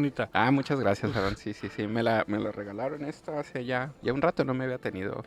bonita. Muchas gracias, Aaron. Sí, sí, sí, me lo regalaron esto hace ya un rato, no había tenido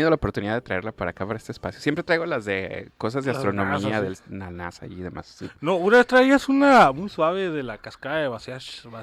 la oportunidad de traerla para acá, para este espacio. Siempre traigo las de cosas de Las NASA, astronomía, sí. de la NASA y demás, sí. No, una vez traías una muy suave de la cascada de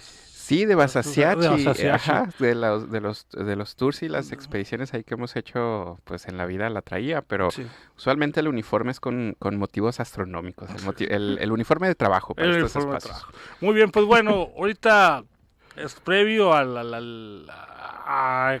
Sí, de De Basasiachi, Basasiachi. ajá, de los tours y las expediciones ahí que hemos hecho, pues en la vida la traía, pero Sí, usualmente el uniforme es con motivos astronómicos, el uniforme de trabajo para el estos informe de espacios. trabajo. Muy bien, pues bueno, ahorita es previo a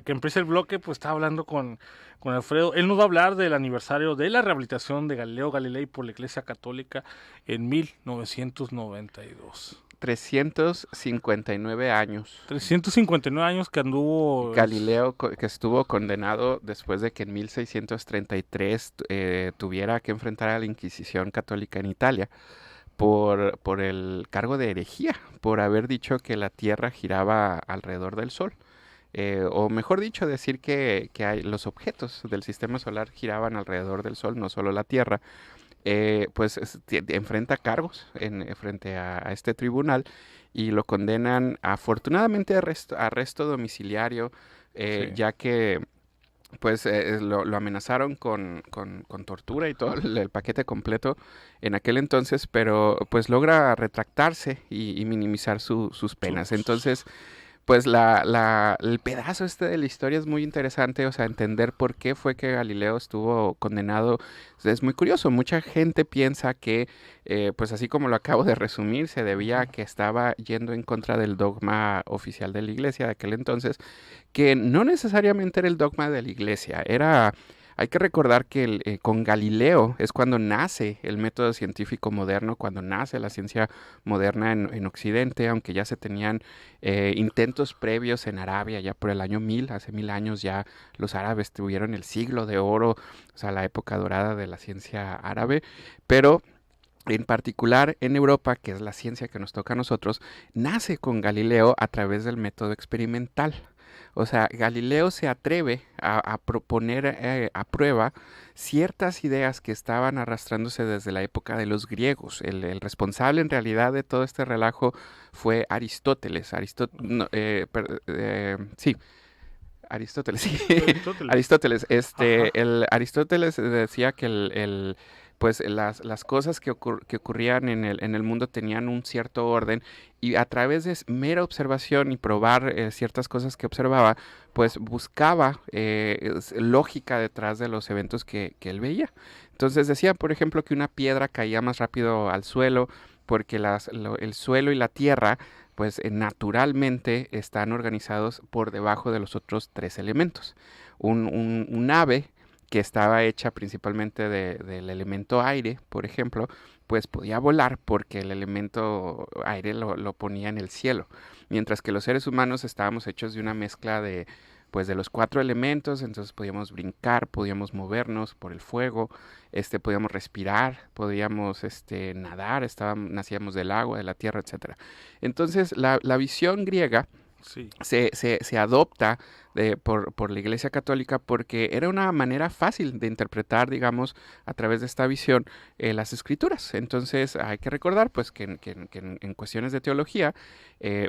que empiece el bloque, pues estaba hablando con Alfredo. Él nos va a hablar del aniversario de la rehabilitación de Galileo Galilei por la Iglesia Católica en 1992. 359 años. 359 años que anduvo. Galileo, que estuvo condenado después de que en 1633 tuviera que enfrentar a la Inquisición católica en Italia por el cargo de herejía, por haber dicho que la Tierra giraba alrededor del Sol. O mejor dicho, decir que los objetos del sistema solar giraban alrededor del Sol, no solo la Tierra. Pues enfrenta cargos frente a este tribunal y lo condenan afortunadamente a arresto domiciliario, Sí. ya que pues lo amenazaron con tortura y todo el paquete completo en aquel entonces, pero pues logra retractarse y minimizar sus penas. Entonces, pues el pedazo este de la historia es muy interesante, o sea, entender por qué fue que Galileo estuvo condenado es muy curioso. Mucha gente piensa que, pues así como lo acabo de resumir, se debía a que estaba yendo en contra del dogma oficial de la iglesia de aquel entonces, que no necesariamente era el dogma de la iglesia, hay que recordar que con Galileo es cuando nace el método científico moderno, cuando nace la ciencia moderna en Occidente, aunque ya se tenían intentos previos en Arabia, ya por el año 1000, hace 1000 años ya los árabes tuvieron el siglo de oro, o sea, la época dorada de la ciencia árabe, pero en particular en Europa, que es la ciencia que nos toca a nosotros, nace con Galileo a través del método experimental. O sea, Galileo se atreve a proponer a prueba ciertas ideas que estaban arrastrándose desde la época de los griegos. El responsable en realidad de todo este relajo fue Aristóteles. Sí, Aristóteles, sí. Aristóteles. Aristóteles, Ajá. Aristóteles decía que pues las cosas que ocurrían en el mundo tenían un cierto orden y a través de mera observación y probar ciertas cosas que observaba, pues buscaba lógica detrás de los eventos que él veía. Entonces decía, por ejemplo, que una piedra caía más rápido al suelo porque el suelo y la tierra pues naturalmente están organizados por debajo de los otros tres elementos. Un ave que estaba hecha principalmente del elemento aire, por ejemplo, pues podía volar porque el elemento aire lo ponía en el cielo, mientras que los seres humanos estábamos hechos de una mezcla pues de los cuatro elementos, entonces podíamos brincar, podíamos movernos por el fuego, podíamos respirar, podíamos nadar, nacíamos del agua, de la tierra, etcétera. Entonces la visión griega Sí. se adopta por la Iglesia Católica porque era una manera fácil de interpretar, digamos, a través de esta visión las escrituras. Entonces hay que recordar pues que en cuestiones de teología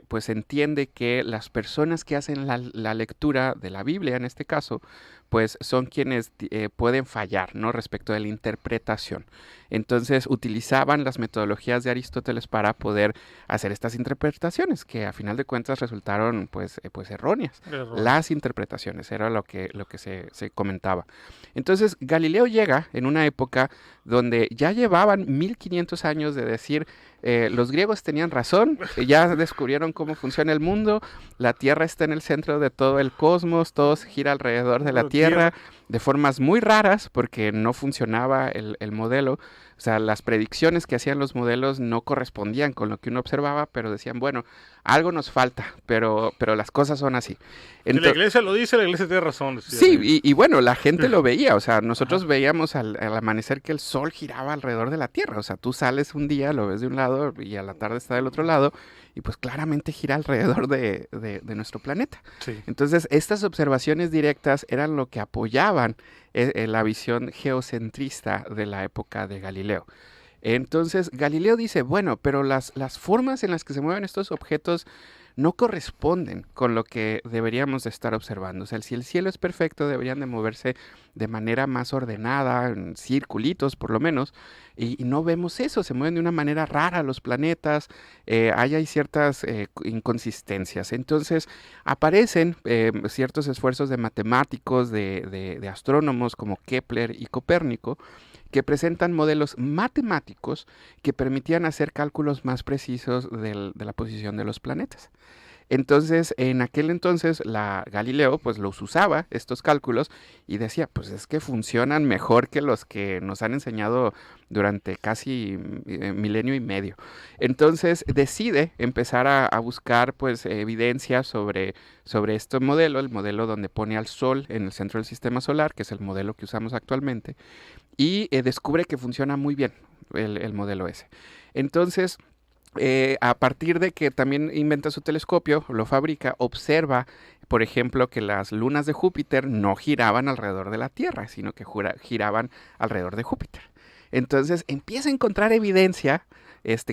pues se entiende que las personas que hacen la lectura de la Biblia en este caso pues son quienes pueden fallar, ¿no? Respecto de la interpretación. Entonces utilizaban las metodologías de Aristóteles para poder hacer estas interpretaciones que a final de cuentas resultaron pues erróneas. Erróneas. Las interpretaciones era lo que se comentaba. Entonces Galileo llega en una época donde ya llevaban 1500 años de decir los griegos tenían razón, ya descubrieron cómo funciona el mundo, la Tierra está en el centro de todo el cosmos, todo gira alrededor de la La tierra. Tierra de formas muy raras porque no funcionaba el modelo. O sea, las predicciones que hacían los modelos no correspondían con lo que uno observaba, pero decían, bueno, algo nos falta, pero las cosas son así. Si la Entonces, iglesia lo dice, la iglesia tiene razón, decían sí, ellos. y bueno, la gente lo veía, o sea, Ajá. nosotros veíamos al amanecer que el sol giraba alrededor de la Tierra, o sea, tú sales un día, lo ves de un lado y a la tarde está del otro lado, y pues claramente gira alrededor de nuestro planeta. Sí. Entonces, estas observaciones directas eran lo que apoyaban la visión geocentrista de la época de Galileo. Entonces Galileo dice, bueno, pero las formas en las que se mueven estos objetos no corresponden con lo que deberíamos de estar observando. O sea, si el cielo es perfecto, deberían de moverse de manera más ordenada, en circulitos por lo menos, y no vemos eso, se mueven de una manera rara los planetas, hay ciertas inconsistencias. Entonces aparecen ciertos esfuerzos de matemáticos, de astrónomos como Kepler y Copérnico, que presentan modelos matemáticos que permitían hacer cálculos más precisos de la posición de los planetas. Entonces, en aquel entonces, Galileo pues los usaba, estos cálculos, y decía, pues es que funcionan mejor que los que nos han enseñado durante casi milenio y medio. Entonces, decide empezar a buscar pues evidencia sobre este modelo, el modelo donde pone al Sol en el centro del sistema solar, que es el modelo que usamos actualmente, y descubre que funciona muy bien el modelo ese. Entonces, a partir de que también inventa su telescopio, lo fabrica, observa, por ejemplo, que las lunas de Júpiter no giraban alrededor de la Tierra, sino que giraban alrededor de Júpiter. Entonces empieza a encontrar evidencia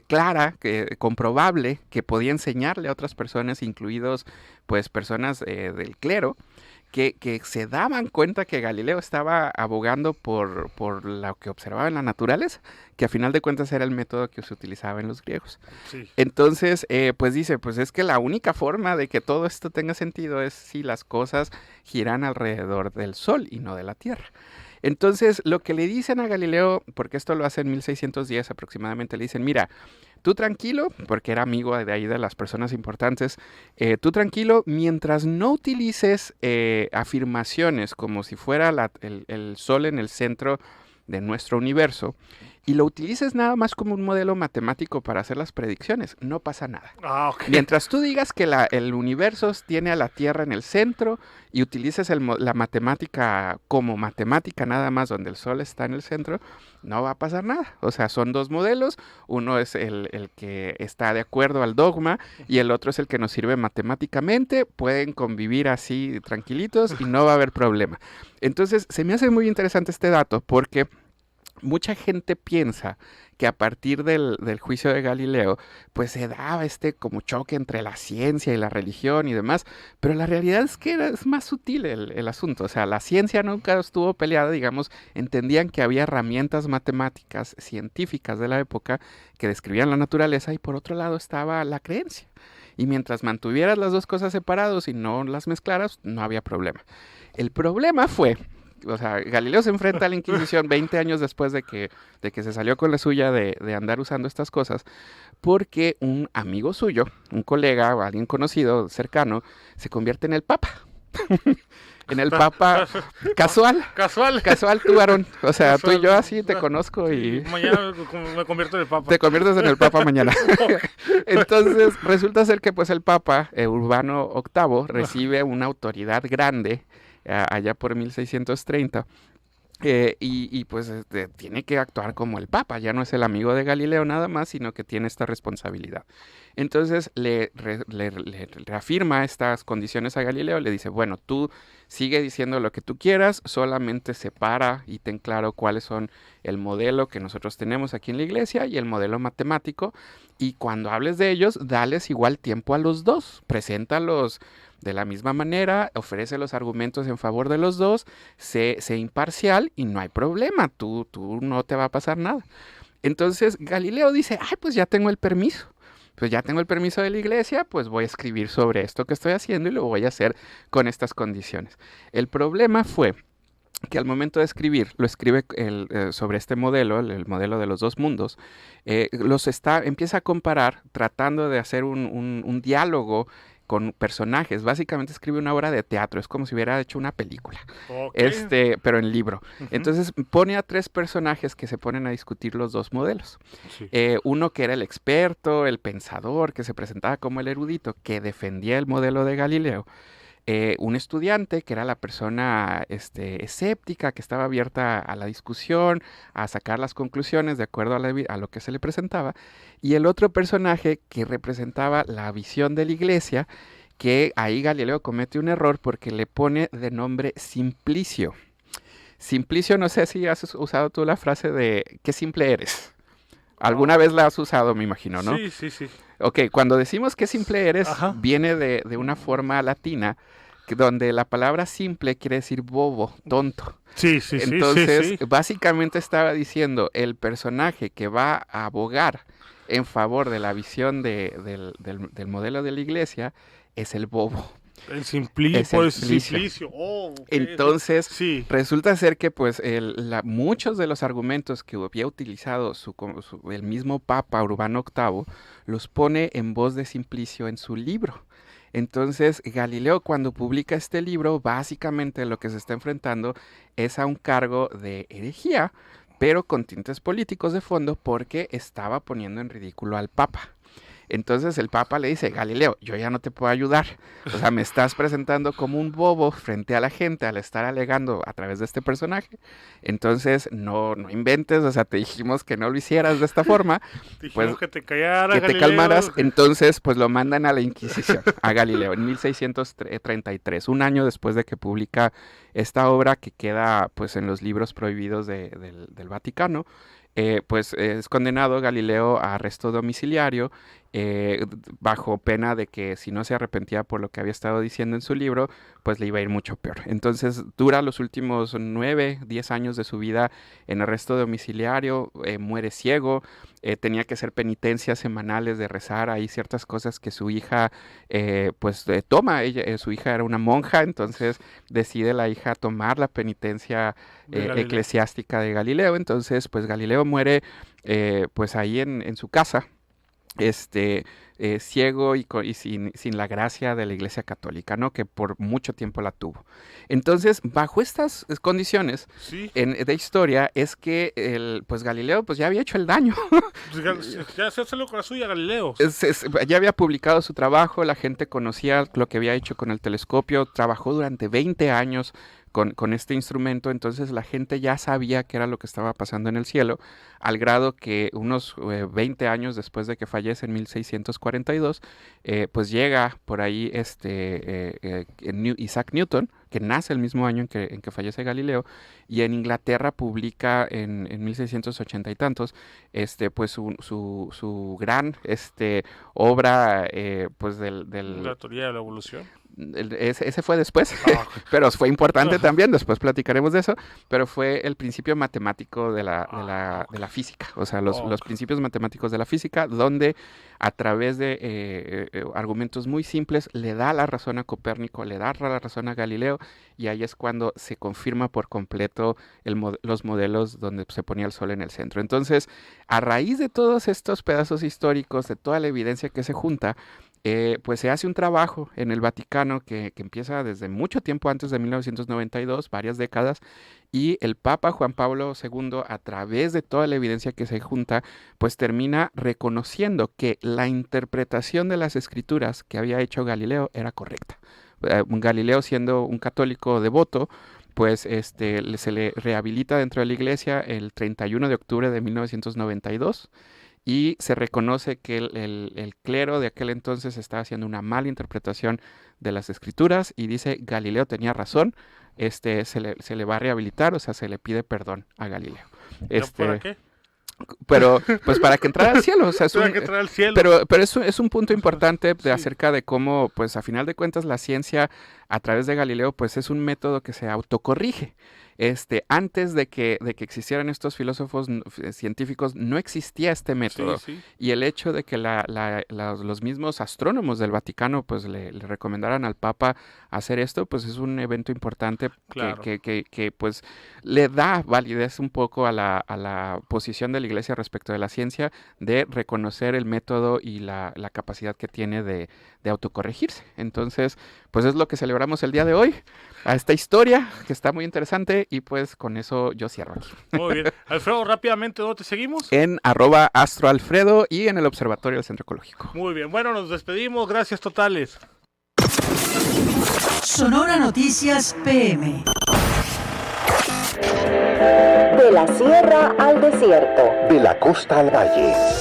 clara, comprobable, que podía enseñarle a otras personas, incluidos pues personas del clero, que se daban cuenta que Galileo estaba abogando por lo que observaba en la naturaleza, que a final de cuentas era el método que se utilizaba en los griegos. Sí. Entonces, pues dice, pues es que la única forma de que todo esto tenga sentido es si las cosas giran alrededor del Sol y no de la Tierra. Entonces, lo que le dicen a Galileo, porque esto lo hace en 1610 aproximadamente, le dicen, mira, tú tranquilo, porque era amigo de ahí de las personas importantes, tú tranquilo, mientras no utilices afirmaciones como si fuera el Sol en el centro de nuestro universo, y lo utilices nada más como un modelo matemático para hacer las predicciones, no pasa nada. Ah, ok. Mientras tú digas que el universo tiene a la Tierra en el centro y utilices la matemática como matemática nada más donde el Sol está en el centro, no va a pasar nada. O sea, son dos modelos, uno es el que está de acuerdo al dogma y el otro es el que nos sirve matemáticamente, pueden convivir así tranquilitos y no va a haber problema. Entonces, se me hace muy interesante este dato porque mucha gente piensa que a partir del juicio de Galileo, pues se daba como choque entre la ciencia y la religión y demás, pero la realidad es que es más sutil el asunto. O sea, la ciencia nunca estuvo peleada, digamos, entendían que había herramientas matemáticas, científicas de la época que describían la naturaleza y por otro lado estaba la creencia. Y mientras mantuvieras las dos cosas separadas y no las mezclaras, no había problema. El problema fue... O sea, Galileo se enfrenta a la Inquisición 20 años después de que se salió con la suya de andar usando estas cosas, porque un amigo suyo, un colega o alguien conocido, cercano, se convierte en el Papa. En el Papa casual. Casual tú, Aarón. O sea, casual. Tú y yo así te conozco y... Mañana me convierto en el Papa. Te conviertes en el Papa mañana. Entonces, resulta ser que pues el Papa, Urbano VIII, recibe una autoridad grande allá por 1630, y pues tiene que actuar como el Papa, ya no es el amigo de Galileo nada más, sino que tiene esta responsabilidad. Entonces le reafirma estas condiciones a Galileo, le dice, bueno, tú sigue diciendo lo que tú quieras, solamente separa y ten claro cuáles son el modelo que nosotros tenemos aquí en la iglesia y el modelo matemático, y cuando hables de ellos, dales igual tiempo a los dos, preséntalos de la misma manera, ofrece los argumentos en favor de los dos, sé imparcial y no hay problema, tú no te va a pasar nada. Entonces Galileo dice, pues ya tengo el permiso. Pues ya tengo el permiso de la iglesia, pues voy a escribir sobre esto que estoy haciendo y lo voy a hacer con estas condiciones. El problema fue que al momento de escribir, lo escribe sobre este modelo, el modelo de los dos mundos, empieza a comparar tratando de hacer un diálogo con personajes. Básicamente escribe una obra de teatro, es como si hubiera hecho una película, okay. Pero en libro. Uh-huh. Entonces pone a tres personajes que se ponen a discutir los dos modelos. Sí. Uno que era el experto, el pensador, que se presentaba como el erudito, que defendía el modelo de Galileo. Un estudiante, que era la persona escéptica, que estaba abierta a la discusión, a sacar las conclusiones de acuerdo a lo que se le presentaba, y el otro personaje que representaba la visión de la iglesia, que ahí Galileo comete un error porque le pone de nombre Simplicio. Simplicio, no sé si has usado tú la frase de ¿qué simple eres? Alguna vez la has usado, me imagino, ¿no? Sí, sí, sí. Ok, cuando decimos que simple eres, Ajá. viene de una forma latina, donde la palabra simple quiere decir bobo, tonto. Sí, sí, sí, Entonces, sí, sí. básicamente estaba diciendo, el personaje que va a abogar en favor de la visión del modelo de la iglesia es el bobo. Es Por el el Simplicio. Simplicio. Oh, ok. Entonces, Sí. resulta ser que pues muchos de los argumentos que había utilizado el mismo Papa Urbano VIII los pone en voz de Simplicio en su libro. Entonces, Galileo cuando publica este libro, básicamente lo que se está enfrentando es a un cargo de herejía, pero con tintes políticos de fondo porque estaba poniendo en ridículo al Papa. Entonces el Papa le dice, Galileo, yo ya no te puedo ayudar. O sea, me estás presentando como un bobo frente a la gente al estar alegando a través de este personaje. Entonces, no inventes, o sea, te dijimos que no lo hicieras de esta forma. Dijimos Pues, que te callaras, que te Galileo. calmaras. Entonces, pues lo mandan a la Inquisición, a Galileo, en 1633, un año después de que publica esta obra que queda pues en los libros prohibidos del Vaticano. Pues es condenado Galileo a arresto domiciliario bajo pena de que si no se arrepentía por lo que había estado diciendo en su libro, pues le iba a ir mucho peor. Entonces dura los últimos 9, 10 años de su vida en arresto domiciliario, muere ciego, tenía que hacer penitencias semanales de rezar, hay ciertas cosas que su hija toma, su hija era una monja, entonces decide la hija tomar la penitencia eclesiástica de Galileo, entonces pues Galileo muere pues ahí en su casa, ciego y sin la gracia de la Iglesia Católica, ¿no? Que por mucho tiempo la tuvo. Entonces, bajo estas condiciones Sí. de historia, es que pues Galileo pues ya había hecho el daño. Ya se hace con la suya, Galileo. Ya había publicado su trabajo, la gente conocía lo que había hecho con el telescopio, trabajó durante 20 años con este instrumento, entonces la gente ya sabía qué era lo que estaba pasando en el cielo, al grado que unos 20 años después de que fallece en 1642, pues llega por ahí Isaac Newton, que nace el mismo año en que fallece Galileo, y en Inglaterra publica en 1680 y tantos, pues su gran obra, pues La teoría de la evolución. Ese fue después, Ah, pero fue importante también, después platicaremos de eso, pero fue el principio matemático de la física, o sea, los principios matemáticos de la física, donde a través de argumentos muy simples le da la razón a Copérnico, le da la razón a Galileo, y ahí es cuando se confirma por completo los modelos donde se ponía el sol en el centro. Entonces, a raíz de todos estos pedazos históricos, de toda la evidencia que se junta, pues se hace un trabajo en el Vaticano que empieza desde mucho tiempo antes de 1992, varias décadas, y el Papa Juan Pablo II, a través de toda la evidencia que se junta, pues termina reconociendo que la interpretación de las escrituras que había hecho Galileo era correcta. Galileo, siendo un católico devoto, pues se le rehabilita dentro de la iglesia el 31 de octubre de 1992, y se reconoce que el clero de aquel entonces estaba haciendo una mala interpretación de las escrituras y dice, Galileo tenía razón, se le va a rehabilitar, o sea, se le pide perdón a Galileo. ¿Para qué? Pero pues para que entrara al cielo, o sea, Para que entrara al cielo. pero es un punto importante Sí. acerca de cómo, pues a final de cuentas, la ciencia a través de Galileo, pues es un método que se autocorrige. Antes de que existieran estos filósofos científicos, no existía este método. Sí, sí. Y el hecho de que los mismos astrónomos del Vaticano pues le recomendaran al Papa hacer esto, pues es un evento importante. Claro. que pues le da validez un poco a la posición de la Iglesia respecto de la ciencia, de reconocer el método y la capacidad que tiene de autocorregirse. Entonces, pues es lo que celebramos el día de hoy, a esta historia que está muy interesante, y pues con eso yo cierro aquí. Muy bien. Alfredo, rápidamente, ¿dónde te seguimos? En @astroalfredo y en el Observatorio del Centro Ecológico. Muy bien. Bueno, nos despedimos. Gracias totales. Sonora Noticias PM. De la sierra al desierto. De la costa al valle.